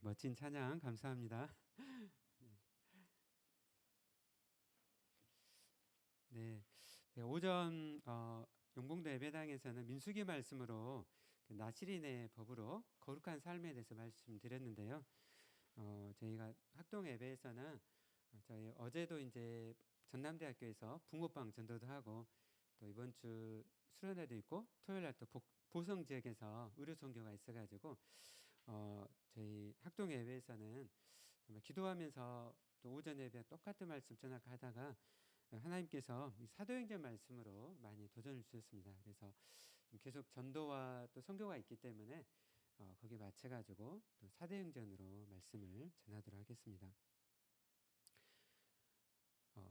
멋진 찬양 감사합니다. 네, 오전 용봉도 예배당에서는 민수기 말씀으로 그 나시린의 법으로 거룩한 삶에 대해서 말씀드렸는데요. 저희가 학동 예배에서는 저희 어제도 이제 전남대학교에서 붕어빵 전도도 하고 또 이번 주 수련회도 있고 토요일 날 또 보성 지역에서 의료 선교가 있어가지고 저희 학동 예배에서는 정말 기도하면서 또 오전 예배 똑같은 말씀 전하다가 하나님께서 이 사도행전 말씀으로 많이 도전을 주셨습니다. 그래서 계속 전도와 또 선교가 있기 때문에 거기에 맞춰가지고 또 사도행전으로 말씀을 전하도록 하겠습니다.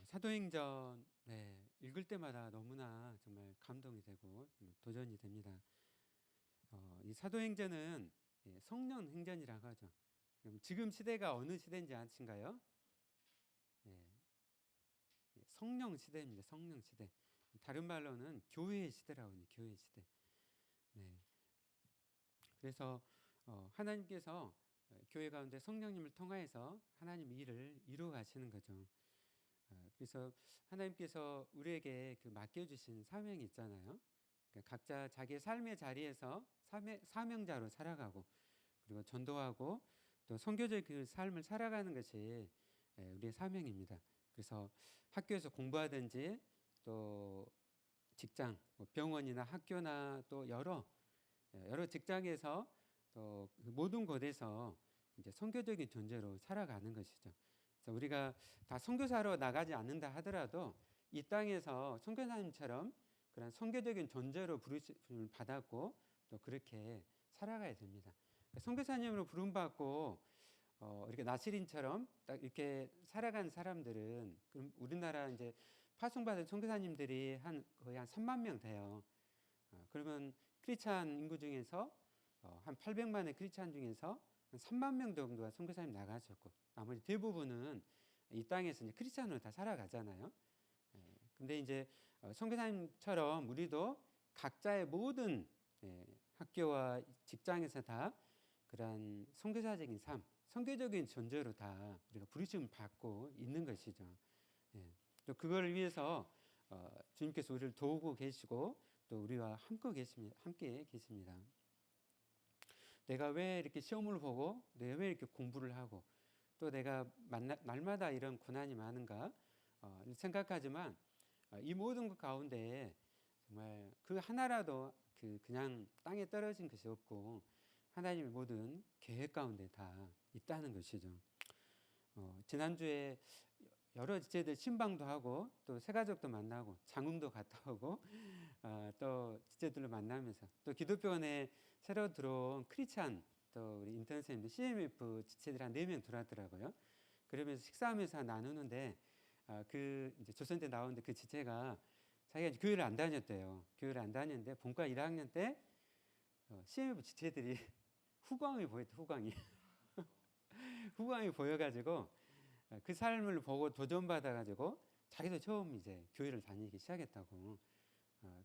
사도행전 읽을 때마다 너무나 정말 감동이 되고 도전이 됩니다. 이 사도행전은 성령 행전이라고 하죠. 그럼 지금 시대가 어느 시대인지 아신가요? 성령 시대입니다. 성령 시대. 다른 말로는 교회의 시대라고 해요. 교회의 시대. 그래서 하나님께서 교회 가운데 성령님을 통하여서 하나님 일을 이루어 가시는 거죠. 그래서 하나님께서 우리에게 그 맡겨주신 사명이 있잖아요. 그러니까 각자 자기의 삶의 자리에서 사명자로 살아가고 그리고 전도하고 또 선교적 그 삶을 살아가는 것이 우리의 사명입니다. 그래서 학교에서 공부하든지 또 직장, 병원이나 학교나 또 여러 직장에서 또 그 모든 곳에서 이제 선교적인 존재로 살아가는 것이죠. 그래서 우리가 다 선교사로 나가지 않는다 하더라도 이 땅에서 선교사님처럼 그런 선교적인 존재로 부르심을 받았고 또 그렇게 살아가야 됩니다. 선교사님으로 부름받고 이렇게 나시린처럼 딱 이렇게 살아간 사람들은 그럼 우리나라 이제 파송받은 선교사님들이 거의 한 3만 명 돼요. 그러면 크리스찬 인구 중에서 한 800만의 크리스찬 중에서 한 3만 명 정도가 선교사님 나가셨고 나머지 대부분은 이 땅에서 이제 크리스찬으로 다 살아가잖아요. 근데 이제 선교사님처럼 우리도 각자의 모든 학교와 직장에서 다 그러한 선교사적인 삶, 선교적인 존재로 다 우리가 부르심을 받고 있는 것이죠. 또 그걸 위해서 주님께서 우리를 도우고 계시고 또 우리와 함께 계십니다. 내가 왜 이렇게 시험을 보고 내가 왜 이렇게 공부를 하고 또 내가 날마다 이런 고난이 많은가 생각하지만 이 모든 것 가운데 정말 그 하나라도 그냥 땅에 떨어진 것이 없고 하나님의 모든 계획 가운데 다 있다는 것이죠. 지난주에 여러 지체들 신방도 하고 또 새가족도 만나고 장흥도 갔다 오고 또 지체들로 만나면서 또 기독교원에 새로 들어온 크리스찬 또 우리 인턴 선생님들 CMF 지체들 한 4명 들어왔더라고요. 그러면서 식사하면서 나누는데 그 이제 조선대 나오는데 그 지체가 자기가 교회를 안 다녔대요. 교회를 안 다녔는데 본과 1학년 때 CMF 지체들이 후광이 보였대. 후광이 보여가지고 그 삶을 보고 도전받아가지고 자기도 처음 이제 교회를 다니기 시작했다고.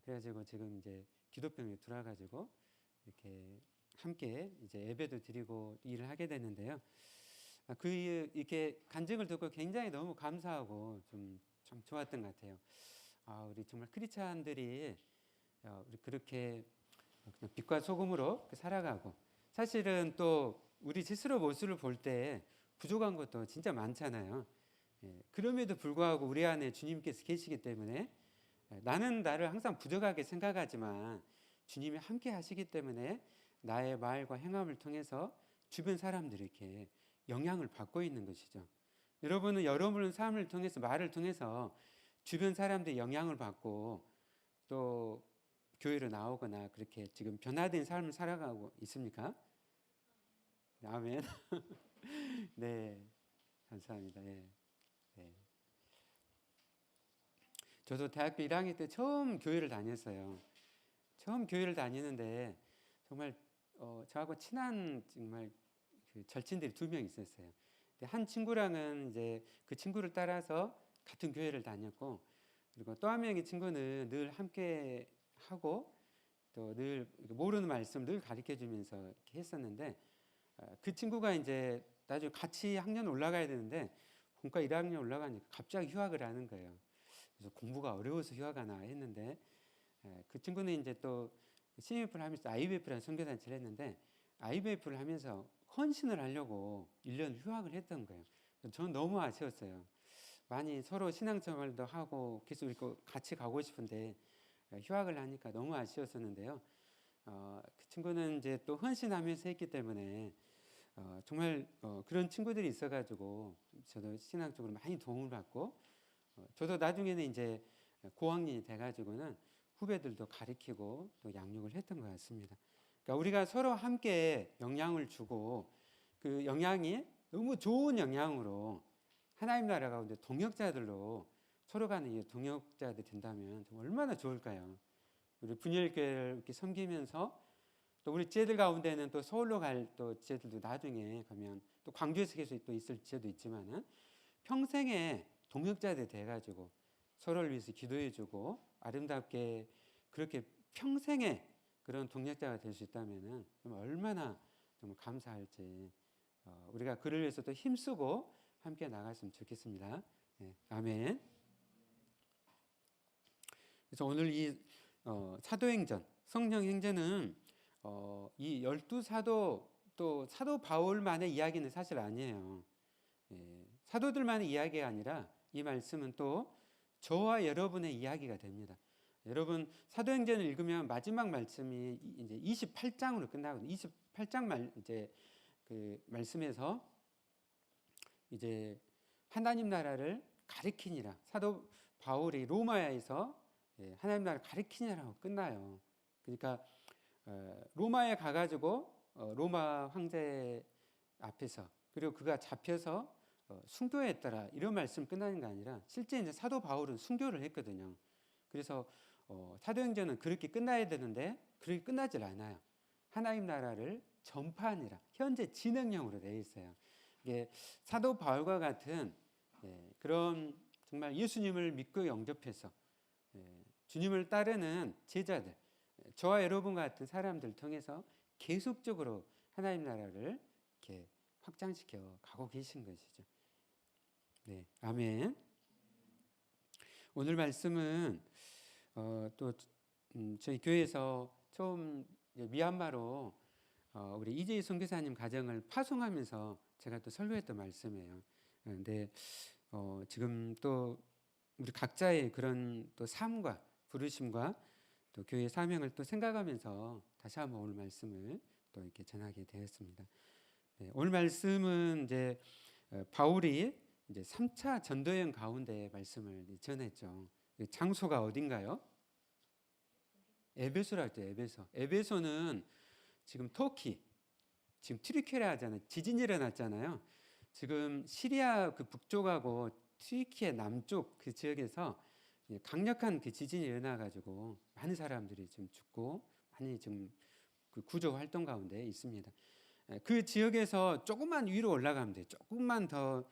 그래가지고 지금 이제 기독병에 들어와가지고 이렇게 함께 이제 예배도 드리고 일을 하게 됐는데요. 이렇게 간증을 듣고 굉장히 너무 감사하고 좀 좋았던 것 같아요. 우리 정말 크리스찬들이 우리 그렇게 그냥 빛과 소금으로 살아가고 사실은 또 우리 스스로 모습을 볼 때 부족한 것도 진짜 많잖아요. 그럼에도 불구하고 우리 안에 주님께서 계시기 때문에 나는 나를 항상 부족하게 생각하지만 주님이 함께 하시기 때문에 나의 말과 행함을 통해서 주변 사람들이 이렇게 영향을 받고 있는 것이죠. 여러분은 여러분의 삶을 통해서 말을 통해서 주변 사람들의 영향을 받고 또 교회로 나오거나 그렇게 지금 변화된 삶을 살아가고 있습니까? 아멘. 네, 감사합니다. 네. 저도 대학교 1학년 때 처음 교회를 다녔어요. 처음 교회를 다니는데 정말 저하고 친한 정말 그 절친들이 2명 있었어요. 한 친구랑은 이제 그 친구를 따라서 같은 교회를 다녔고 그리고 또 한 명의 친구는 늘 함께 하고 또 늘 모르는 말씀 늘 가르쳐 주면서 이렇게 했었는데 그 친구가 이제 나중에 같이 학년 올라가야 되는데 본과 1학년 올라가니까 갑자기 휴학을 하는 거예요. 그래서 공부가 어려워서 휴학하나 했는데 그 친구는 이제 또 CMF를 하면서 IBF라는 선교단체를 했는데 IBF를 하면서 헌신을 하려고 1년 휴학을 했던 거예요. 저는 너무 아쉬웠어요. 많이 서로 신앙생활도 하고 계속 같이 가고 싶은데 휴학을 하니까 너무 아쉬웠었는데요. 그 친구는 이제 또 헌신하면서 했기 때문에 정말 그런 친구들이 있어가지고 저도 신앙적으로 많이 도움을 받고 저도 나중에는 이제 고학년이 돼가지고는 후배들도 가르치고 또 양육을 했던 것 같습니다. 그러니까 우리가 서로 함께 영향을 주고 그 영향이 너무 좋은 영향으로 하나님 나라 가운데 동역자들로 서로 간에 동역자들이 된다면 얼마나 좋을까요? 우리 분열교회를 이렇게 섬기면서 또 우리 지혜들 가운데는 또 서울로 갈 또 지혜들도 나중에 가면 또 광주에서 계속 또 있을 지혜도 있지만은 평생에 동역자들이 돼가지고 서로를 위해서 기도해주고 아름답게 그렇게 평생에 그런 동역자가 될 수 있다면은 얼마나 정말 감사할지 우리가 그를 위해서 또 힘쓰고 함께 나갔으면 좋겠습니다. 네, 아멘. 그래서 오늘 이 사도행전, 성령행전은 이 12사도 또 사도 바울만의 이야기는 사실 아니에요. 사도들만의 이야기가 아니라 이 말씀은 또 저와 여러분의 이야기가 됩니다. 여러분 사도행전을 읽으면 마지막 말씀이 이제 28장으로 끝나거든요. 28장 이제 그 말씀에서 이제 하나님 나라를 가리키니라. 사도 바울이 로마에서 하나님 나라를 가리키니라고 끝나요. 그러니까 로마에 가가지고 로마 황제 앞에서 그리고 그가 잡혀서 순교했더라 이런 말씀 끝나는 게 아니라 실제 이제 사도 바울은 순교를 했거든요. 그래서 사도행전은 그렇게 끝나야 되는데 그렇게 끝나질 않아요. 하나님 나라를 전파하니라 현재 진행형으로 되어 있어요. 이게 사도 바울과 같은 그런 정말 예수님을 믿고 영접해서 주님을 따르는 제자들, 저와 여러분 같은 사람들 통해서 계속적으로 하나님 나라를 이렇게 확장시켜 가고 계신 것이죠. 네, 아멘. 오늘 말씀은 또 저희 교회에서 처음 미얀마로 우리 이재희 선교사님 가정을 파송하면서 제가 또 설교했던 말씀이에요. 그런데 지금 또 우리 각자의 그런 또 삶과 부르심과 또 교회의 사명을 또 생각하면서 다시 한번 오늘 말씀을 또 이렇게 전하게 되었습니다. 네, 오늘 말씀은 이제 바울이 이제 3차 전도여행 가운데 말씀을 전했죠. 장소가 어딘가요? 에베소라고 했죠. 에베소. 에베소는 지금 터키, 지금 튀르키예 하잖아요. 지진이 일어났잖아요. 지금 시리아 그 북쪽하고 튀르키예 남쪽 그 지역에서 강력한 그 지진이 일어나가지고 많은 사람들이 지금 죽고 많이 지금 그 구조 활동 가운데 있습니다. 그 지역에서 조금만 위로 올라가면 돼요. 조금만 더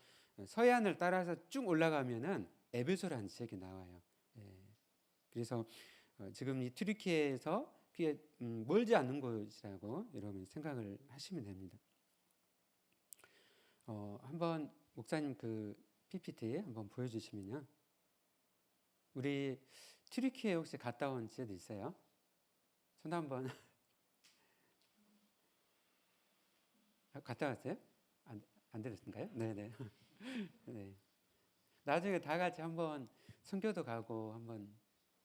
서해안을 따라서 쭉 올라가면은 에베소라는 지역이 나와요. 그래서 지금 이 튀르키예에서 그게 멀지 않는 곳이라고 여러분 생각을 하시면 됩니다. 한번 목사님 그 PPT 한번 보여주시면요. 우리 튀르키예 혹시 갔다 온 지도 있어요? 손 한번. 갔다 왔어요? 안 들으신가요? 네네. 네. 나중에 다 같이 한번 선교도 가고 한번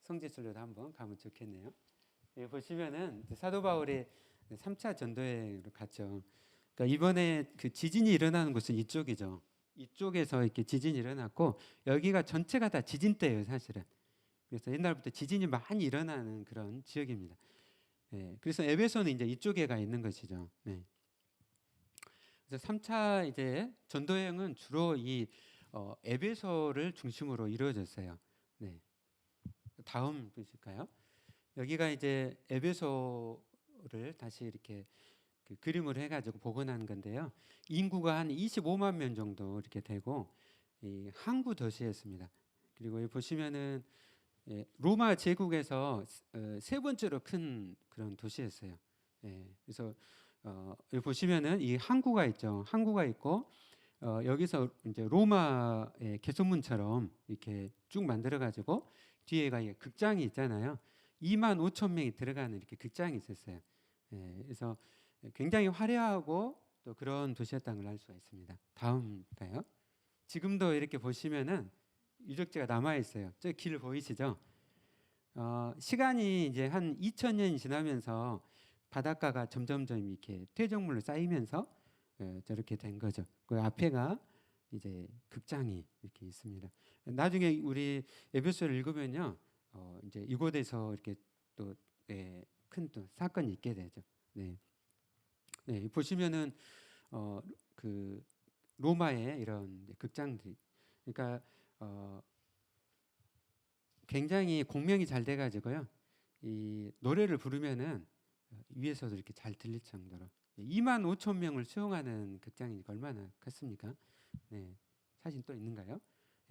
성지순례도 한번 가면 좋겠네요. 여기 보시면은 사도 바울이 3차 전도여행으로 갔죠. 그러니까 이번에 그 지진이 일어나는 곳은 이쪽이죠. 이쪽에서 이렇게 지진이 일어났고 여기가 전체가 다 지진대예요, 사실은. 그래서 옛날부터 지진이 많이 일어나는 그런 지역입니다. 그래서 에베소는 이제 이쪽에 가 있는 것이죠. 네. 그래서 3차 이제 전도여행은 주로 이 에베소를 중심으로 이루어졌어요. 네. 다음 보실까요? 여기가 이제 에베소를 다시 이렇게 그 그림을 해가지고 복원한 건데요. 인구가 한 25만 명 정도 이렇게 되고 이 항구 도시였습니다. 그리고 여기 보시면은 로마 제국에서 세 번째로 큰 그런 도시였어요. 그래서 여기 보시면은 이 항구가 있죠. 항구가 있고 여기서 이제 로마의 개선문처럼 이렇게 쭉 만들어 가지고 뒤에가 극장이 있잖아요. 2만 5천 명이 들어가는 이렇게 극장이 있었어요. 그래서 굉장히 화려하고 또 그런 도시였다는 걸 알 수가 있습니다. 다음가요. 지금도 이렇게 보시면은 유적지가 남아 있어요. 저 길 보이시죠? 시간이 이제 한 2000년이 지나면서 바닷가가 점점점 이렇게 퇴적물로 쌓이면서 저렇게 된 거죠. 그 앞에가 이제 극장이 이렇게 있습니다. 나중에 우리 에베소를 읽으면요, 이제 이곳에서 이렇게 또 큰 또 사건이 있게 되죠. 네, 네 보시면은 그 로마의 이런 극장들이, 그러니까 굉장히 공명이 잘 돼가지고요. 이 노래를 부르면은 위에서도 이렇게 잘 들릴 정도로 2만 5천 명을 수용하는 극장이니까 얼마나 컸습니까? 네, 사진 또 있는가요?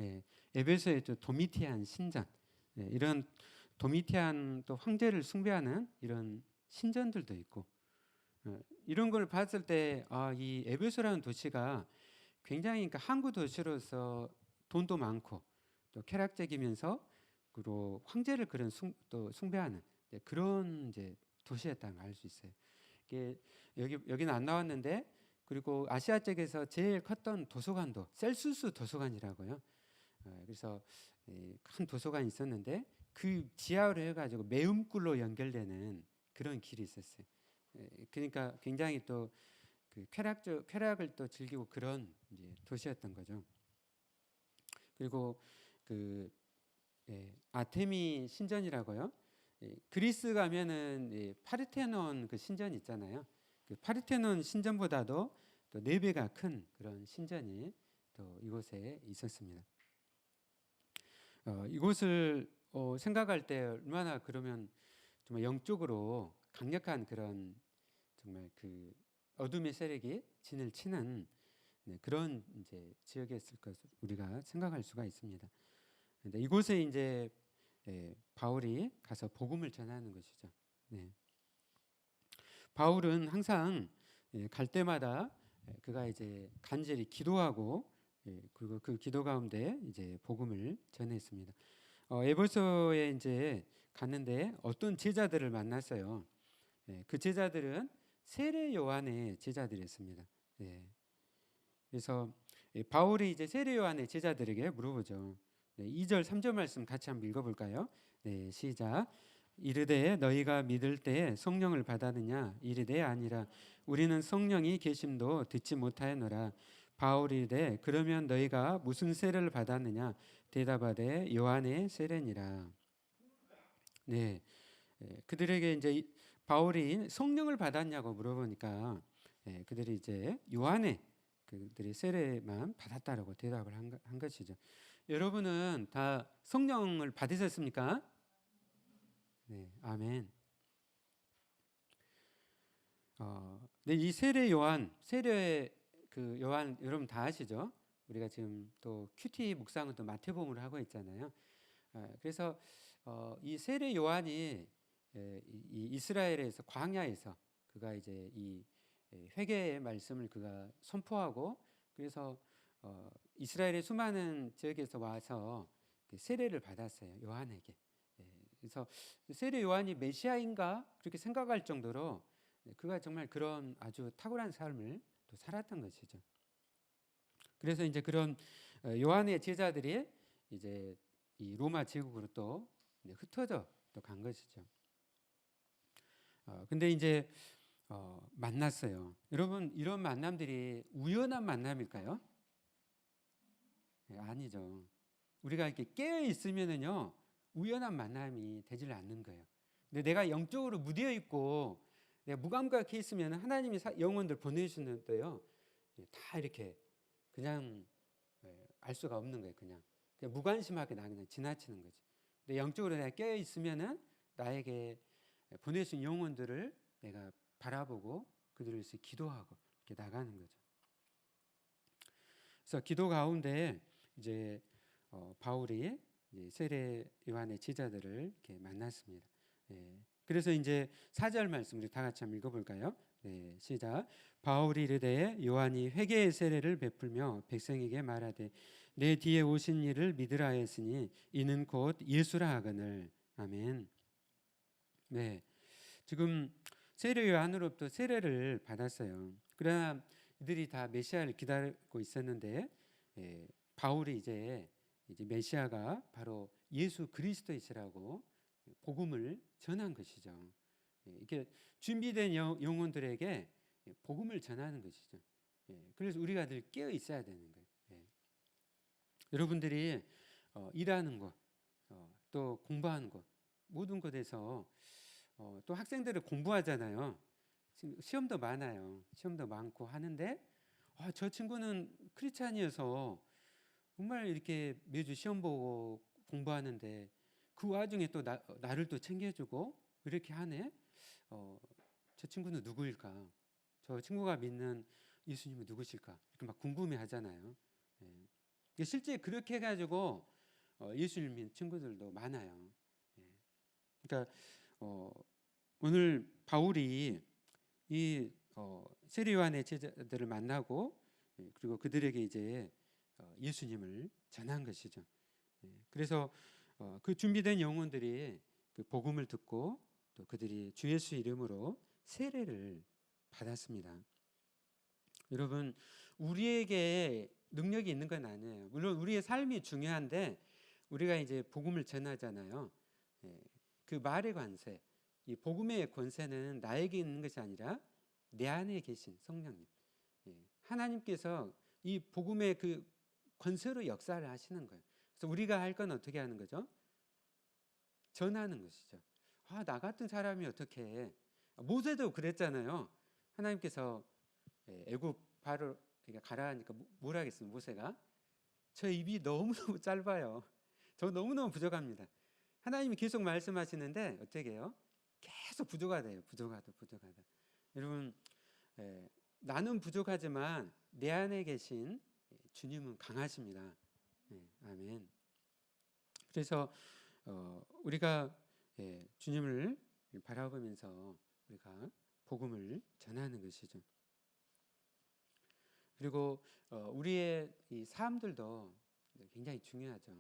예, 에베소의 또 도미티안 신전, 이런 도미티안 또 황제를 숭배하는 이런 신전들도 있고, 이런 걸 봤을 때 이 에베소라는 도시가 굉장히 그러니까 항구 도시로서 돈도 많고 또 쾌락적이면서 그리고 황제를 그런 또 숭배하는 그런 이제 도시였다는 걸 알 수 있어요. 이게 여기는 안 나왔는데, 그리고 아시아 쪽에서 제일 컸던 도서관도 셀수스 도서관이라고요. 그래서 큰 도서관이 있었는데 그 지하로 해가지고 매음굴로 연결되는 그런 길이 있었어요. 그러니까 굉장히 또 그 쾌락을 또 즐기고 그런 이제 도시였던 거죠. 그리고 그 아테미 신전이라고요. 그리스 가면은 파르테논 그 신전 있잖아요. 그 파르테논 신전보다도 또 4배가 큰 그런 신전이 또 이곳에 있었습니다. 이곳을 생각할 때 얼마나 그러면 정말 영적으로 강력한 그런 정말 그 어둠의 세력이 진을 치는 그런 이제 지역이었을 것을 우리가 생각할 수가 있습니다. 근데 이곳에 이제 바울이 가서 복음을 전하는 것이죠. 네. 바울은 항상 갈 때마다 그가 이제 간절히 기도하고 그리고 그 기도 가운데 이제 복음을 전했습니다. 에베소에 이제 갔는데 어떤 제자들을 만났어요. 그 제자들은 세례 요한의 제자들이었습니다. 그래서 바울이 이제 세례 요한의 제자들에게 물어보죠. 2절 3절 말씀 같이 한번 읽어볼까요? 네, 시작. 이르되 너희가 믿을 때 성령을 받았느냐? 이르되 아니라 우리는 성령이 계심도 듣지 못하였노라. 바울이 이르되 그러면 너희가 무슨 세례를 받았느냐? 대답하되 요한의 세례니라. 네, 그들에게 이제 바울이 성령을 받았냐고 물어보니까 그들이 이제 요한의 그들이 세례만 받았다라고 대답을 한 것이죠. 여러분은 다 성령을 받으셨습니까? 네, 아멘. 네, 이 세례 그 요한 여러분 다 아시죠? 우리가 지금 또 큐티 묵상은 또 마태복음을 하고 있잖아요. 그래서 이 세례 요한이 이 이스라엘에서 광야에서 그가 이제 이 회개의 말씀을 그가 선포하고, 그래서 이스라엘의 수많은 지역에서 와서 세례를 받았어요, 요한에게. 그래서 세례 요한이 메시아인가 그렇게 생각할 정도로 그가 정말 그런 아주 탁월한 삶을 또 살았던 것이죠. 그래서 이제 그런 요한의 제자들이 이제 이 로마 제국으로 또 흩어져 또 간 것이죠. 근데 이제 만났어요. 여러분, 이런 만남들이 우연한 만남일까요? 아니죠. 우리가 이렇게 깨어 있으면은요 우연한 만남이 되질 않는 거예요. 근데 내가 영적으로 무뎌 있고 내가 무감각해 있으면 하나님이 영혼들 보내주시는데요, 다 이렇게 그냥 알 수가 없는 거예요. 그냥 무관심하게 나 그냥 지나치는 거지. 근데 영적으로 내가 깨어 있으면은 나에게 보내신 영혼들을 내가 바라보고 그들을 위해서 기도하고 이렇게 나가는 거죠. 그래서 기도 가운데 이제 바울이 이제 세례 요한의 제자들을 이렇게 만났습니다. 그래서 이제 4절 말씀 우리 다 같이 한번 읽어볼까요? 네, 시작. 바울이 이르되 요한이 회개의 세례를 베풀며 백성에게 말하되 내 뒤에 오신 이를 믿으라 하였으니 이는 곧 예수라 하거늘. 아멘. 네, 지금 세례 요한으로부터 세례를 받았어요. 그러나 이들이 다 메시아를 기다리고 있었는데, 바울이 이제 메시아가 바로 예수 그리스도이시라고 복음을 전한 것이죠. 이게 준비된 영혼들에게 복음을 전하는 것이죠. 그래서 우리가 늘 깨어 있어야 되는 거예요. 여러분들이 일하는 것, 또 공부하는 것, 모든 것에서 또 학생들은 공부하잖아요. 시험도 많아요. 시험도 많고 하는데 저 친구는 크리스찬이어서 정말 이렇게 매주 시험 보고 공부하는데 그 와중에 또 나를 또 챙겨주고 이렇게 하네. 저 친구는 누구일까? 저 친구가 믿는 예수님은 누구실까? 이렇게 막 궁금해 하잖아요. 실제 그렇게 해가지고 예수님 믿는 친구들도 많아요. 그러니까 오늘 바울이 이 세례 요한의 제자들을 만나고 그리고 그들에게 이제 예수님을 전한 것이죠. 그래서 그 준비된 영혼들이 그 복음을 듣고 또 그들이 주 예수 이름으로 세례를 받았습니다. 여러분, 우리에게 능력이 있는 건 아니에요. 물론 우리의 삶이 중요한데 우리가 이제 복음을 전하잖아요. 그 말의 관세, 이 복음의 권세는 나에게 있는 것이 아니라 내 안에 계신 성령님, 하나님께서 이 복음의 그 권세로 역사를 하시는 거예요. 그래서 우리가 할 건 어떻게 하는 거죠? 전하는 것이죠. 나 같은 사람이 어떻게 해? 모세도 그랬잖아요. 하나님께서 애굽 바로 가라 하니까 뭐라 하겠습니까? 모세가 저 입이 너무너무 짧아요. 저 너무너무 부족합니다. 하나님이 계속 말씀하시는데 어떻게 해요? 계속 부족하대요. 부족하다. 여러분, 나는 부족하지만 내 안에 계신 주님은 강하십니다. 아멘. 그래서 우리가 주님을 바라보면서 우리가 복음을 전하는 것이죠. 그리고 우리의 이 삶들도 굉장히 중요하죠.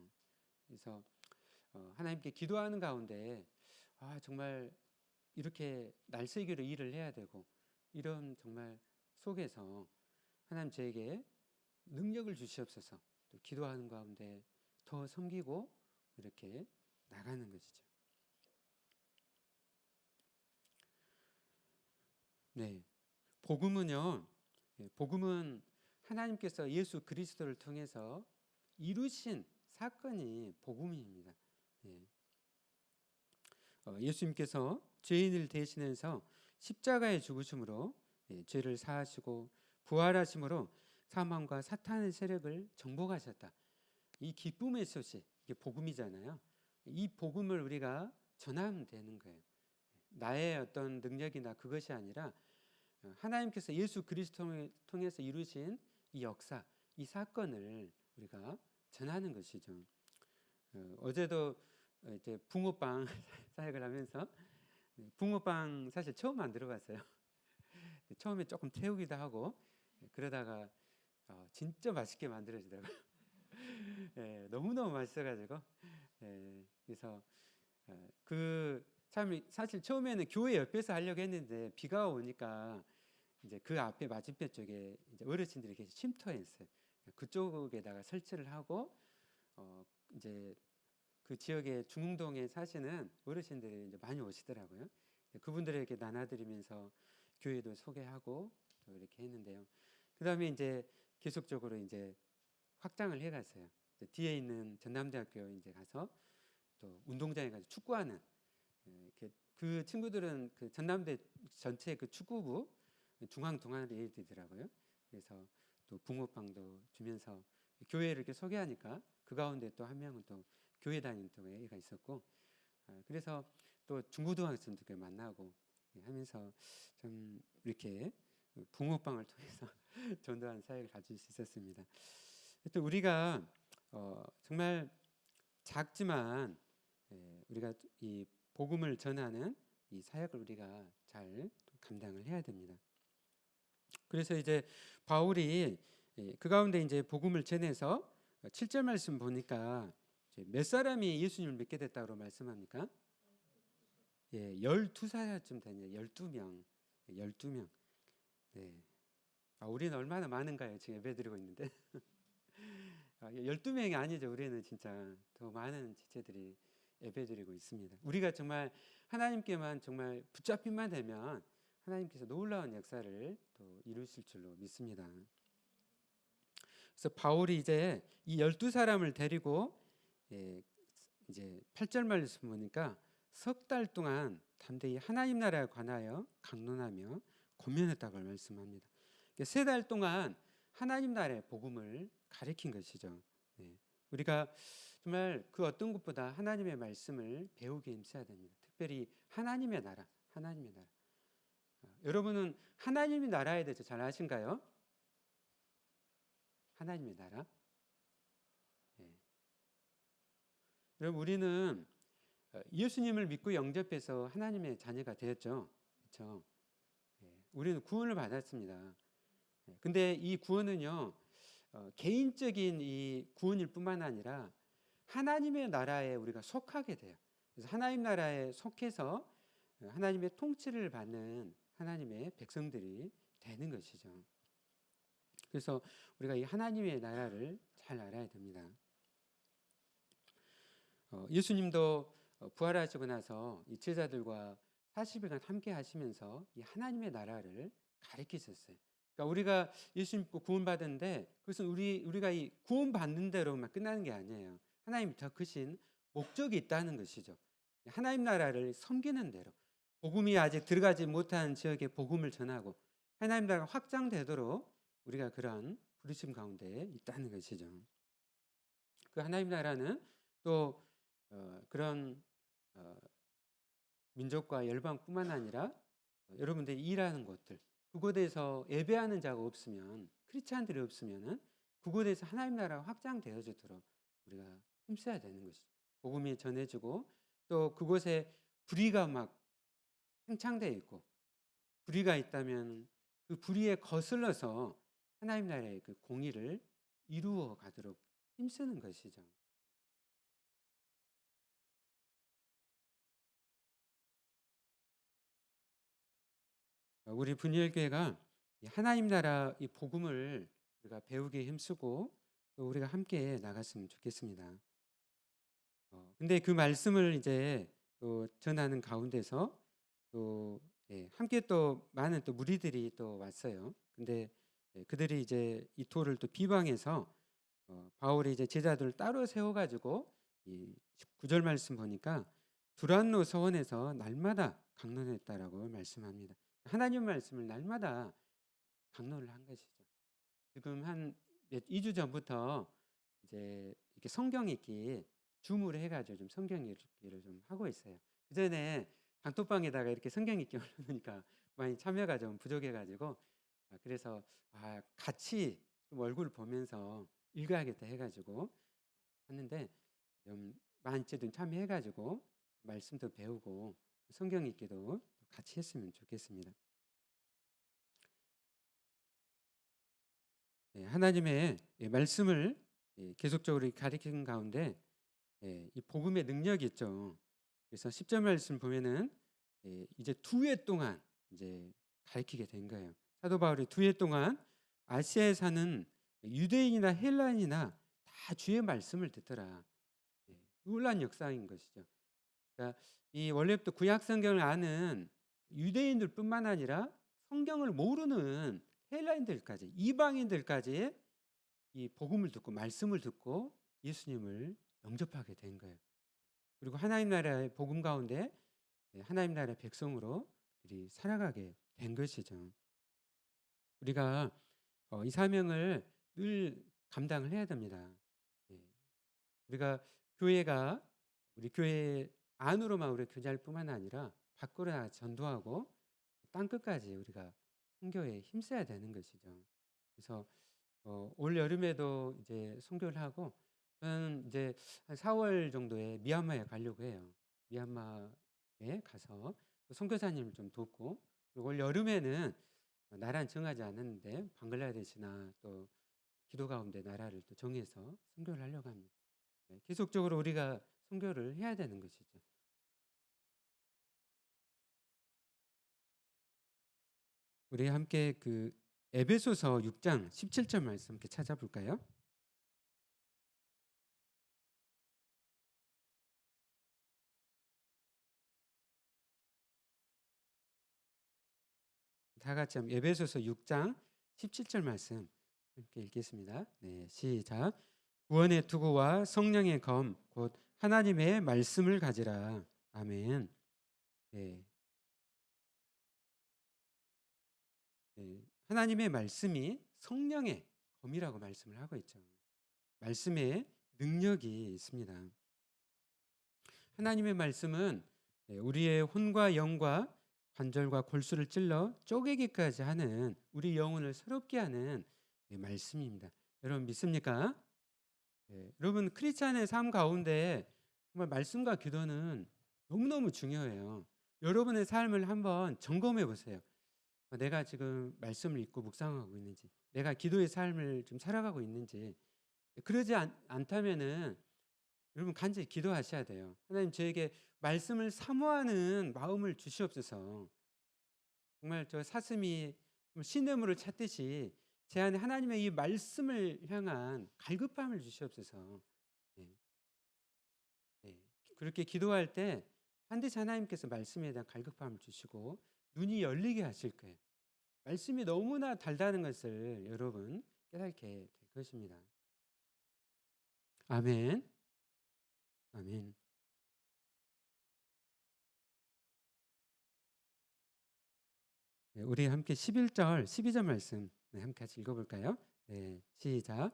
그래서 하나님께 기도하는 가운데 정말 이렇게 날새기로 일을 해야 되고 이런 정말 속에서 하나님 저에게 능력을 주시옵소서, 또 기도하는 가운데 더 섬기고 이렇게 나가는 것이죠. 네, 복음은요. 복음은 하나님께서 예수 그리스도를 통해서 이루신 사건이 복음입니다. 예수님께서 죄인을 대신해서 십자가에 죽으심으로 죄를 사하시고 부활하심으로 사망과 사탄의 세력을 정복하셨다. 이 기쁨의 소식, 이게 복음이잖아요. 이 복음을 우리가 전하면 되는 거예요. 나의 어떤 능력이나 그것이 아니라 하나님께서 예수 그리스도를 통해서 이루신 이 역사, 이 사건을 우리가 전하는 것이죠. 어제도 이제 붕어빵 사역을 하면서 붕어빵 사실 처음 만들어 봤어요. 처음에 조금 태우기도 하고 그러다가 진짜 맛있게 만들어지더라고요. 너무너무 맛있어가지고 그래서 참 사실 처음에는 교회 옆에서 하려고 했는데 비가 오니까 이제 그 앞에 맞은편 쪽에 이제 어르신들이 계속 쉼터했어요. 그쪽에다가 설치를 하고 이제 그 지역의 중흥동에 사시는 어르신들이 이제 많이 오시더라고요. 그분들에게 나눠드리면서 교회도 소개하고 또 이렇게 했는데요. 그 다음에 이제 계속적으로 이제 확장을 해갔어요. 뒤에 있는 전남대학교 이제 가서 또 운동장에 가서 축구하는 그 친구들은 그 전남대 전체 그 축구부 중앙 동아리 애들이더라고요. 그래서 또 붕어빵도 주면서 교회를 이렇게 소개하니까 그 가운데 또 한 명은 또 교회 다니는 또 애가 있었고 그래서 또 중고등학생도 만나고 하면서 좀 이렇게 붕어빵을 통해서 전도하는 사역을 가질 수 있었습니다. 또 우리가 정말 작지만 우리가 이 복음을 전하는 이 사역을 우리가 잘 감당을 해야 됩니다. 그래서 이제 바울이 그 가운데 이제 복음을 전해서 7절 말씀 보니까 이제 몇 사람이 예수님을 믿게 됐다고 말씀합니까? 12사쯤 되네요. 12명. 12명. 네. 우리는 얼마나 많은가요? 지금 예배드리고 있는데. 12명이 아니죠. 우리는 진짜 더 많은 지체들이 예배드리고 있습니다. 우리가 정말 하나님께만 정말 붙잡히만 되면 하나님께서 놀라운 역사를 또 이루실 줄로 믿습니다. 그래서 바울이 이제 이 12사람을 데리고 이제 8절 말씀 보니까 석 달 동안 담대히 하나님 나라에 관하여 강론하며 권면했다고 말씀합니다. 3달 동안 하나님 나라의 복음을 가르친 것이죠. 우리가 정말 그 어떤 것보다 하나님의 말씀을 배우기 힘써야 됩니다. 특별히 하나님의 나라, 하나님의 나라. 여러분은 하나님의 나라에 대해서 잘 아신가요? 하나님의 나라? 여러분, 우리는 예수님을 믿고 영접해서 하나님의 자녀가 되었죠. 그렇죠? 우리는 구원을 받았습니다. 근데 이 구원은요, 개인적인 이 구원일 뿐만 아니라 하나님의 나라에 우리가 속하게 돼요. 그래서 하나님 나라에 속해서 하나님의 통치를 받는 하나님의 백성들이 되는 것이죠. 그래서 우리가 이 하나님의 나라를 잘 알아야 됩니다. 예수님도 부활하시고 나서 이 제자들과 40일간 함께 하시면서 이 하나님의 나라를 가르치셨어요. 그러니까 우리가 예수님 믿고 구원받은데 그것은 우리가 이 구원받는 대로만 끝나는 게 아니에요. 하나님이 더 크신 목적이 있다는 것이죠. 하나님 나라를 섬기는 대로 복음이 아직 들어가지 못한 지역에 복음을 전하고 하나님 나라가 확장되도록 우리가 그런 부르심 가운데 있다는 것이죠. 그 하나님 나라는 또 그런 민족과 열방뿐만 아니라 여러분들이 일하는 곳들, 그곳에서 예배하는 자가 없으면, 크리스찬들이 없으면은 그곳에서 하나님 나라가 확장되어지도록 우리가 힘써야 되는 것이죠. 복음이 전해지고 또 그곳에 불의가 막 팽창되어 있고 불의가 있다면 그 불의에 거슬러서 하나님 나라의 그 공의를 이루어 가도록 힘쓰는 것이죠. 우리 분열교회가 하나님 나라 이 복음을 우리가 배우기에 힘쓰고 또 우리가 함께 나갔으면 좋겠습니다. 근데 그 말씀을 이제 또 전하는 가운데서 또 함께 또 많은 또 무리들이 또 왔어요. 근데 그들이 이제 이 토를 또 비방해서 바울이 이제 제자들을 따로 세워가지고 이 9절 말씀 보니까 두란노 서원에서 날마다 강론했다라고 말씀합니다. 하나님 말씀을 날마다 강론을 한 것이죠. 지금 한 2주 전부터 이제 이렇게 성경 읽기 줌으로 해가지고 좀 성경 읽기를 좀 하고 있어요. 그 전에 단톡방에다가 이렇게 성경 읽기 올려놓으니까 많이 참여가 좀 부족해가지고 그래서 같이 좀 얼굴 보면서 읽어야겠다 해가지고 하는데 좀 많이들 참여해가지고 말씀도 배우고 성경 읽기도 같이 했으면 좋겠습니다. 하나님의 말씀을 계속적으로 가르치는 가운데 이 복음의 능력이 있죠. 그래서 10절 말씀 보면은 이제 2해 동안 이제 가르치게 된 거예요. 사도 바울이 2해 동안 아시아에 사는 유대인이나 헬라인이나 다 주의 말씀을 듣더라. 놀란 역사인 것이죠. 그러니까 이 원래부터 구약 성경을 아는 유대인들뿐만 아니라 성경을 모르는 헬라인들까지 이방인들까지 이 복음을 듣고 말씀을 듣고 예수님을 영접하게 된 거예요. 그리고 하나님 나라의 복음 가운데 하나님 나라의 백성으로 우리 살아가게 된 것이죠. 우리가 이 사명을 늘 감당을 해야 됩니다. 우리가 교회가 우리 교회 안으로만 우리 교제할 뿐만 아니라 밖으로 나가 전도하고 땅끝까지 우리가 선교에 힘써야 되는 것이죠. 그래서 올 여름에도 이제 선교를 하고 저는 이제 한 4월 정도에 미얀마에 가려고 해요. 미얀마에 가서 선교사님을 좀 돕고 그리고 올 여름에는 나라는 정하지 않았는데 방글라데시나 또 기도 가운데 나라를 또 정해서 선교를 하려고 합니다. 계속적으로 우리가 선교를 해야 되는 것이죠. 우리 함께 그 에베소서 6장 17절 말씀 함께 찾아볼까요? 다 같이 한번 에베소서 6장 17절 말씀 함께 읽겠습니다. 네, 시작. 구원의 투구와 성령의 검, 곧 하나님의 말씀을 가지라. 아멘. 네, 네. 하나님의 말씀이 성령의 검이라고 말씀을 하고 있죠. 말씀에 능력이 있습니다. 하나님의 말씀은 우리의 혼과 영과 관절과 골수를 찔러 쪼개기까지 하는 우리 영혼을 새롭게 하는 말씀입니다. 여러분 믿습니까? 여러분 크리스찬의 삶 가운데 정말 말씀과 기도는 너무너무 중요해요. 여러분의 삶을 한번 점검해 보세요. 내가 지금 말씀을 읽고 묵상하고 있는지, 내가 기도의 삶을 좀 살아가고 있는지. 그러지 않다면은 여러분 간절히 기도하셔야 돼요. 하나님 저에게 말씀을 사모하는 마음을 주시옵소서. 정말 저 사슴이 시냇물을 찾듯이 제 안에 하나님의 이 말씀을 향한 갈급함을 주시옵소서. 예, 예. 그렇게 기도할 때 반드시 하나님께서 말씀에 대한 갈급함을 주시고 눈이 열리게 하실 거예요. 말씀이 너무나 달다는 것을 여러분 깨닫게 될 것입니다. 아멘. 아멘. 네, 우리 함께 11절, 12절 말씀 함께 같이 읽어볼까요? 네, 시작.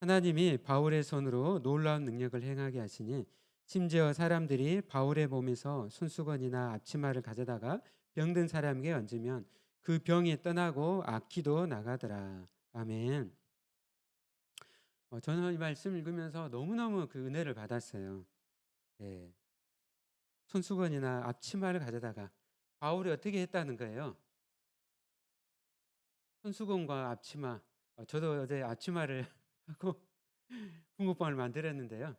하나님이 바울의 손으로 놀라운 능력을 행하게 하시니 심지어 사람들이 바울의 몸에서 손수건이나 앞치마를 가져다가 병든 사람에게 얹으면 그 병이 떠나고 악기도 나가더라. 아멘. 저는 이 말씀 읽으면서 너무너무 그 은혜를 받았어요. 네. 손수건이나 앞치마를 가져다가 바울이 어떻게 했다는 거예요? 손수건과 앞치마. 저도 어제 앞치마를 하고 붕어빵을 만들었는데요.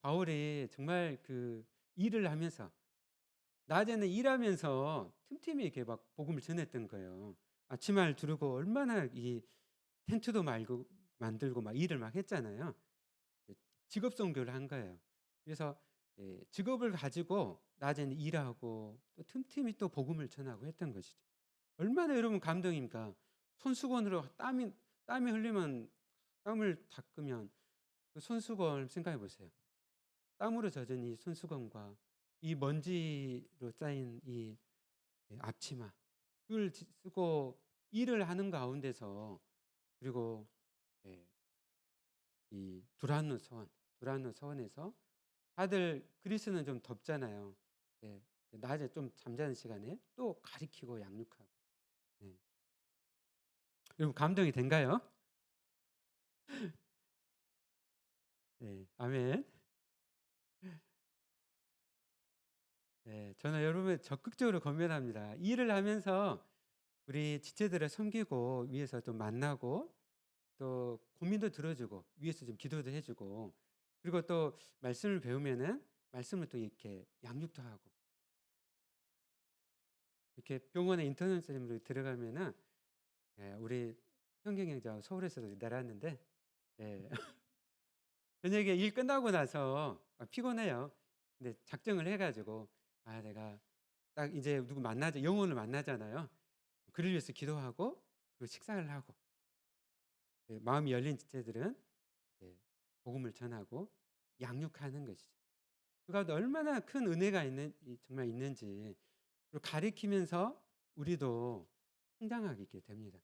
바울이 정말 그 일을 하면서 낮에는 일하면서 틈틈이 이렇게 막 복음을 전했던 거예요. 앞치마를 두르고 얼마나 이 텐트도 말고 만들고 막 일을 막 했잖아요. 직업 선교를 한 거예요. 그래서 직업을 가지고 낮에는 일하고 또 틈틈이 또 복음을 전하고 했던 것이죠. 얼마나 여러분 감동입니까? 손수건으로 땀이 흘리면 땀을 닦으면 그 손수건 생각해 보세요. 땀으로 젖은 이 손수건과 이 먼지로 쌓인 이 앞치마 그걸 쓰고 일을 하는 가운데서 그리고 이 두란노 서원에서 다들 그리스는 좀 덥잖아요. 낮에 좀 잠자는 시간에 또 가리키고 양육하고. 여러분 감동이 된가요? 네, 아멘. 저는 여러분을 적극적으로 권면합니다. 일을 하면서 우리 지체들을 섬기고 위해서 또 만나고 또 고민도 들어주고 위해서 좀 기도도 해주고 그리고 또 말씀을 배우면은 말씀을 또 이렇게 양육도 하고 이렇게 병원에 인터넷으로 들어가면은 우리 현경 형제하고 서울에서도 내려왔는데 저녁에 일 끝나고 나서 피곤해요. 근데 작정을 해가지고 내가 딱 이제 누구 만나자 영혼을 만나잖아요. 그를 위해서 기도하고 그리고 식사를 하고 마음이 열린 지체들은 복음을 전하고 양육하는 것이죠. 그 가운데 얼마나 큰 은혜가 정말 있는지 그리고 가리키면서 우리도 성장하게 있게 됩니다.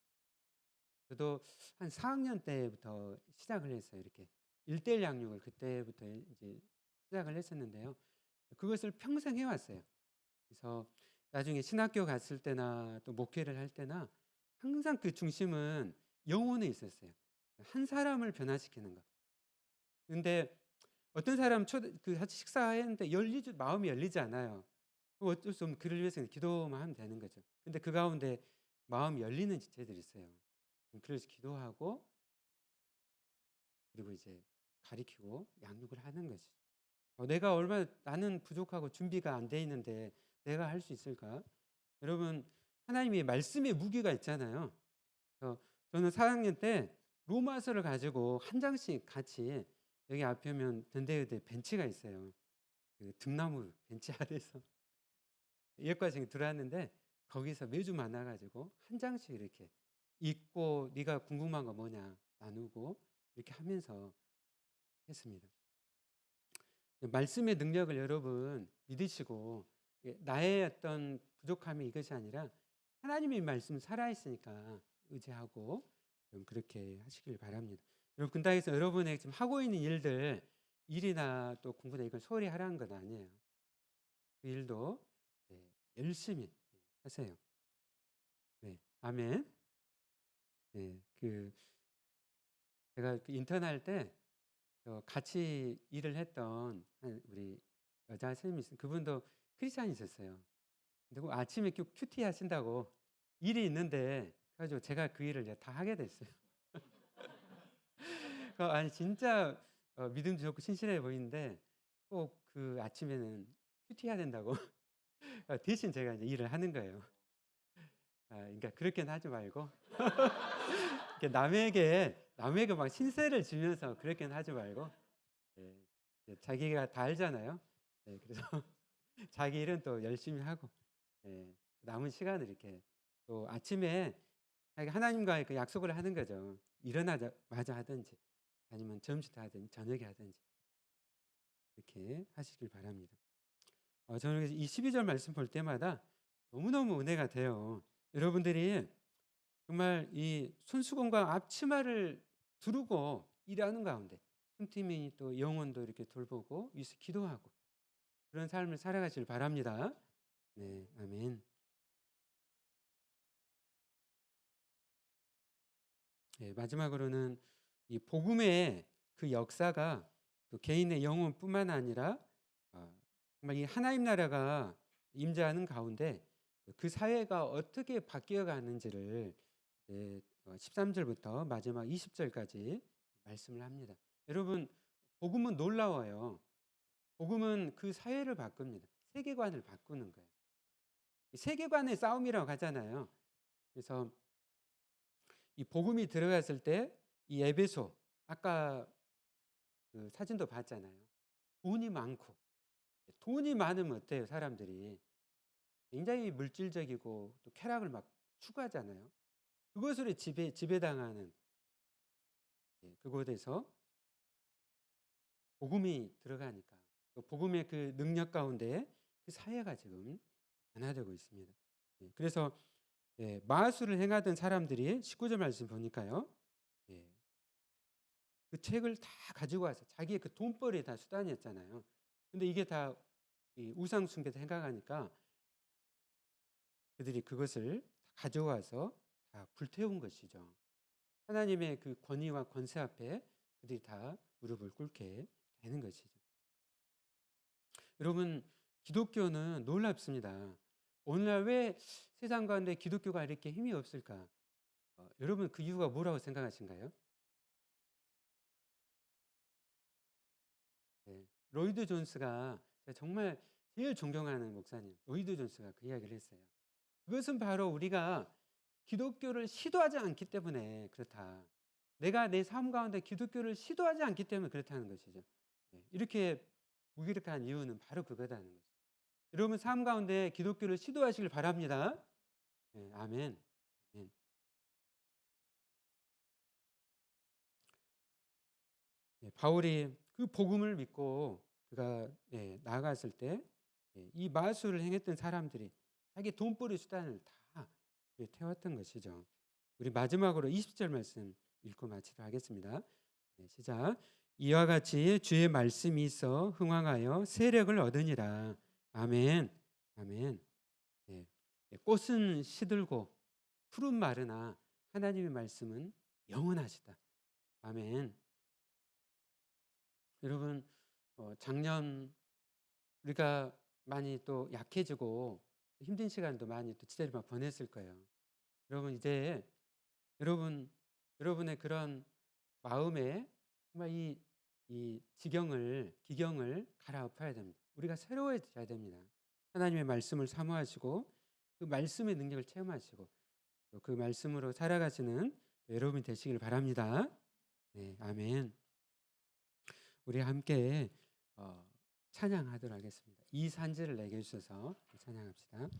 저도 한 4학년 때부터 시작을 했어요. 이렇게 1대1 양육을 그때부터 이제 시작을 했었는데요. 그것을 평생 해왔어요. 그래서 나중에 신학교 갔을 때나 또 목회를 할 때나 항상 그 중심은 영혼에 있었어요. 한 사람을 변화시키는 것. 근데 어떤 사람 같이 식사했는데 마음이 열리지 않아요. 어쩔 수 없는 그를 위해서 기도만 하면 되는 거죠. 근데 그 가운데 마음이 열리는 지체들이 있어요. 그래서 기도하고 그리고 이제 가리키고 양육을 하는 것이죠. 내가 얼마나 나는 부족하고 준비가 안 돼 있는데 내가 할 수 있을까? 여러분 하나님의 말씀의 무게가 있잖아요. 저는 4학년 때 로마서를 가지고 한 장씩 같이 여기 앞에 보면 전대의대 벤치가 있어요. 그 등나무 벤치 아래서 예과생이 들어왔는데 거기서 매주 만나가지고 한 장씩 이렇게 읽고 네가 궁금한 거 뭐냐 나누고 이렇게 하면서 했습니다. 말씀의 능력을 여러분 믿으시고 나의 어떤 부족함이 이것이 아니라 하나님의 말씀 살아있으니까 의지하고 그렇게 하시길 바랍니다. 여러분 군당에서 여러분의 지금 하고 있는 일들 일이나 또 공부나 이걸 소홀히 하라는 건 아니에요. 그 일도 열심히 하세요. 네, 아멘. 네, 제가 그 인턴 할 때 같이 일을 했던 우리 여자 선생님이 있어요. 그분도 크리스찬이셨어요. 근데 그 아침에 큐티 하신다고 일이 있는데 그래가지고 제가 그 일을 이제 다 하게 됐어요. 아니 진짜 믿음 좋고 신실해 보이는데 꼭 그 아침에는 큐티 해야 된다고 대신 제가 이제 일을 하는 거예요. 그러니까 그렇게는 하지 말고 남에게 막 신세를 지면서 그렇게는 하지 말고 자기가 다 알잖아요. 그래서 자기 일은 또 열심히 하고 남은 시간을 이렇게 또 아침에 하나님과의 그 약속을 하는 거죠. 일어나자마자 하든지 아니면 점심 때 하든지 저녁에 하든지 이렇게 하시길 바랍니다. 저는 이 12절 말씀 볼 때마다 너무너무 은혜가 돼요. 여러분들이 정말 이 손수건과 앞치마를 두르고 일하는 가운데 틈틈이 또 영혼도 이렇게 돌보고 위해서 기도하고 그런 삶을 살아가길 바랍니다. 네, 아멘. 네, 마지막으로는 이 복음의 그 역사가 또 개인의 영혼뿐만 아니라 정말 이 하나님 나라가 임재하는 가운데 그 사회가 어떻게 바뀌어 가는지를 13절부터 마지막 20절까지 말씀을 합니다. 여러분 복음은 놀라워요. 복음은 그 사회를 바꿉니다. 세계관을 바꾸는 거예요. 세계관의 싸움이라고 하잖아요. 그래서 이 복음이 들어갔을 때 이 에베소 아까 그 사진도 봤잖아요. 돈이 많으면 어때요? 사람들이 굉장히 물질적이고 또 쾌락을 막 추구하잖아요. 그것으로 지배당하는 그곳에서 복음이 들어가니까 복음의 그 능력 가운데 그 사회가 지금 변화되고 있습니다. 그래서 마술을 행하던 사람들이 19절 말씀 보니까요. 그 책을 다 가지고 와서 자기의 그 돈벌이 다 수단이었잖아요. 근데 이게 다 우상 숭배도 생각하니까 그들이 그것을 가져와서 다 불태운 것이죠. 하나님의 그 권위와 권세 앞에 그들이 다 무릎을 꿇게 되는 것이죠. 여러분 기독교는 놀랍습니다. 오늘날 왜 세상 가운데 기독교가 이렇게 힘이 없을까? 여러분 그 이유가 뭐라고 생각하신가요? 로이드 존스가 제가 정말 제일 존경하는 목사님 로이드 존스가 그 이야기를 했어요. 그것은 바로 우리가 기독교를 시도하지 않기 때문에 그렇다. 내가 내 삶 가운데 기독교를 시도하지 않기 때문에 그렇다는 것이죠. 이렇게 무기력한 이유는 바로 그거다는 거죠. 여러분 삶 가운데 기독교를 시도하시길 바랍니다. 아멘. 아멘. 바울이 그 복음을 믿고 그가 나아갔을 때 이 마술을 행했던 사람들이 자기 돈벌이 수단을 다 태웠던 것이죠. 우리 마지막으로 20절 말씀 읽고 마치도록 하겠습니다. 시작. 이와 같이 주의 말씀이 있어 흥왕하여 세력을 얻으니라. 아멘. 아멘. 꽃은 시들고 푸른 마르나 하나님의 말씀은 영원하시다. 아멘. 여러분 작년 우리가 많이 또 약해지고 힘든 시간도 많이 또 지대로 보냈을 거예요. 여러분 이제 여러분의 그런 마음에 정말 이 기경을 갈아엎어야 됩니다. 우리가 새로워져야 됩니다. 하나님의 말씀을 사모하시고 그 말씀의 능력을 체험하시고 또 그 말씀으로 살아가시는 여러분이 되시길 바랍니다. 네, 아멘. 우리 함께 찬양하도록 하겠습니다. 이 산지를 내게 주셔서 찬양합시다.